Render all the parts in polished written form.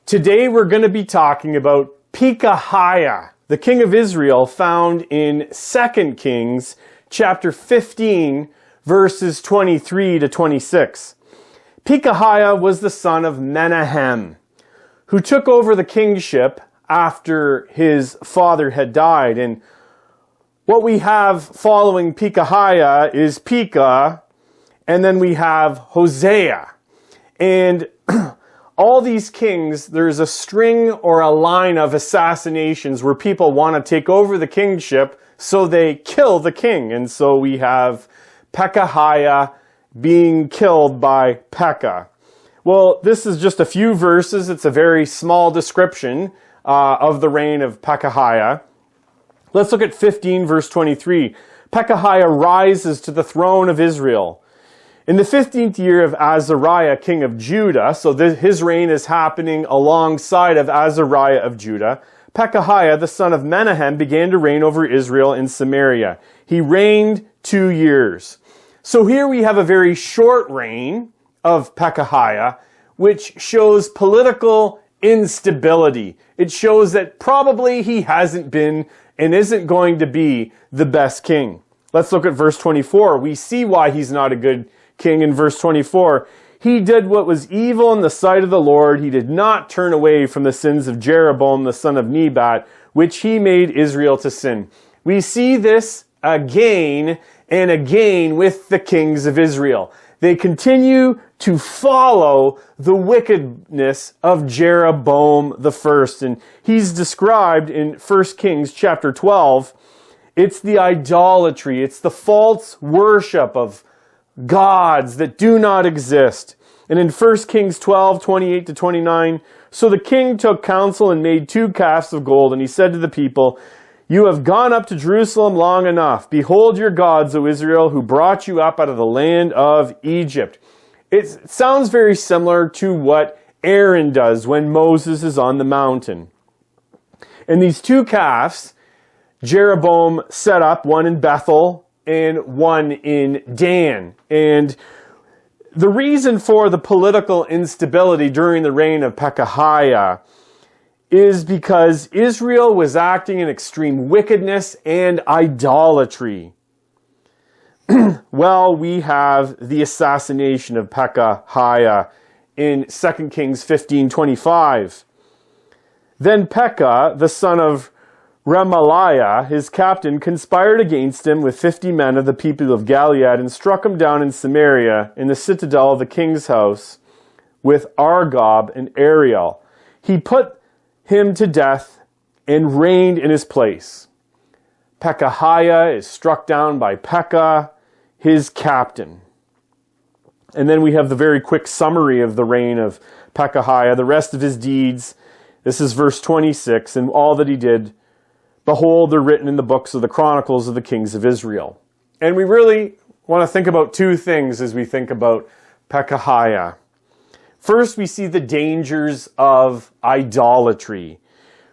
Today we're going to be talking about Pekahiah, the king of Israel, found in 2 Kings chapter 15, verses 23 to 26. Pekahiah was the son of Menahem, who took over the kingship after his father had died. And what we have following Pekahiah is Pekah, and then we have Hosea. And all these kings, there's a string or a line of assassinations where people want to take over the kingship, so they kill the king. And so we have Pekahiah being killed by Pekah. Well, this is just a few verses. It's a very small description of the reign of Pekahiah. Let's look at 15 verse 23. Pekahiah rises to the throne of Israel. In the 15th year of Azariah, king of Judah, so his reign is happening alongside of Azariah of Judah, Pekahiah, the son of Menahem, began to reign over Israel in Samaria. He reigned 2 years. So here we have a very short reign of Pekahiah, which shows political instability. It shows that probably he hasn't been and isn't going to be the best king. Let's look at verse 24. We see why he's not a good king in verse 24. He did what was evil in the sight of the Lord. He did not turn away from the sins of Jeroboam, the son of Nebat, which he made Israel to sin. We see this again and again with the kings of Israel. They continue to follow the wickedness of Jeroboam the first. And he's described in 1 Kings chapter 12. It's the idolatry. It's the false worship of gods that do not exist. And in 1 Kings 12, 28 to 29, so the king took counsel and made 2 calves of gold, and he said to the people, "You have gone up to Jerusalem long enough. Behold your gods, O Israel, who brought you up out of the land of Egypt." It sounds very similar to what Aaron does when Moses is on the mountain. And these 2 calves, Jeroboam set up, one in Bethel and one in Dan. And the reason for the political instability during the reign of Pekahiah is because Israel was acting in extreme wickedness and idolatry. Well, we have the assassination of Pekahiah in 2 Kings 15:25. Then Pekah, the son of Remaliah, his captain, conspired against him with 50 men of the people of Gilead and struck him down in Samaria in the citadel of the king's house with Argob and Ariel. He put him to death and reigned in his place. Pekahiah is struck down by Pekah, his captain. And then we have the very quick summary of the reign of Pekahiah, the rest of his deeds. This is verse 26, and all that he did, behold, they're written in the books of the Chronicles of the kings of Israel. And we really want to think about 2 things as we think about Pekahiah. First, we see the dangers of idolatry.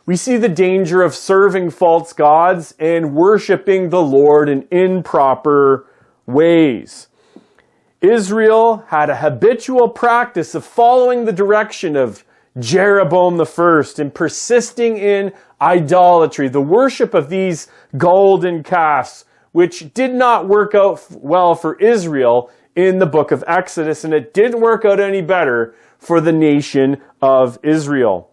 We see the danger of serving false gods and worshiping the Lord in improper ways. Israel had a habitual practice of following the direction of Jeroboam the first and persisting in idolatry, the worship of these golden calves, which did not work out well for Israel in the book of Exodus, and it didn't work out any better for the nation of Israel.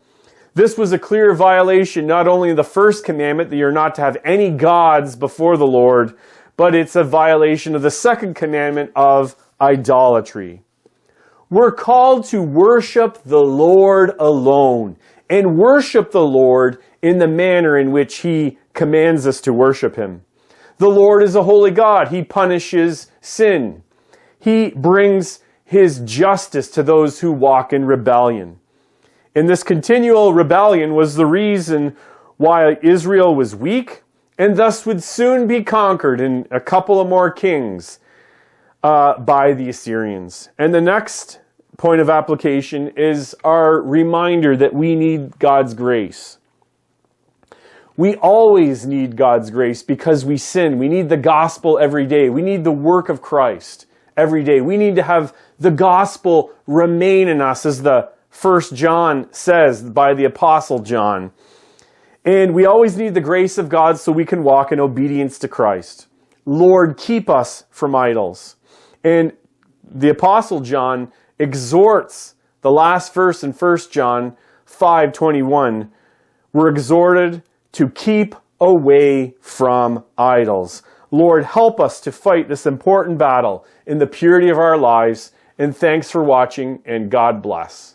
This was a clear violation, not only of the first commandment, that you're not to have any gods before the Lord, but it's a violation of the second commandment of idolatry. We're called to worship the Lord alone and worship the Lord in the manner in which He commands us to worship Him. The Lord is a holy God. He punishes sin. He brings His justice to those who walk in rebellion. And this continual rebellion was the reason why Israel was weak and thus would soon be conquered in a couple of more kings by the Assyrians. And the next point of application is our reminder that we need God's grace. We always need God's grace because we sin. We need the gospel every day. We need the work of Christ every day. We need to have the gospel remain in us as the 1 John says by the Apostle John. And we always need the grace of God so we can walk in obedience to Christ. Lord, keep us from idols. And the Apostle John exhorts, the last verse in 1 John 5:21, we're exhorted to keep away from idols. Lord, help us to fight this important battle in the purity of our lives. And thanks for watching, and God bless.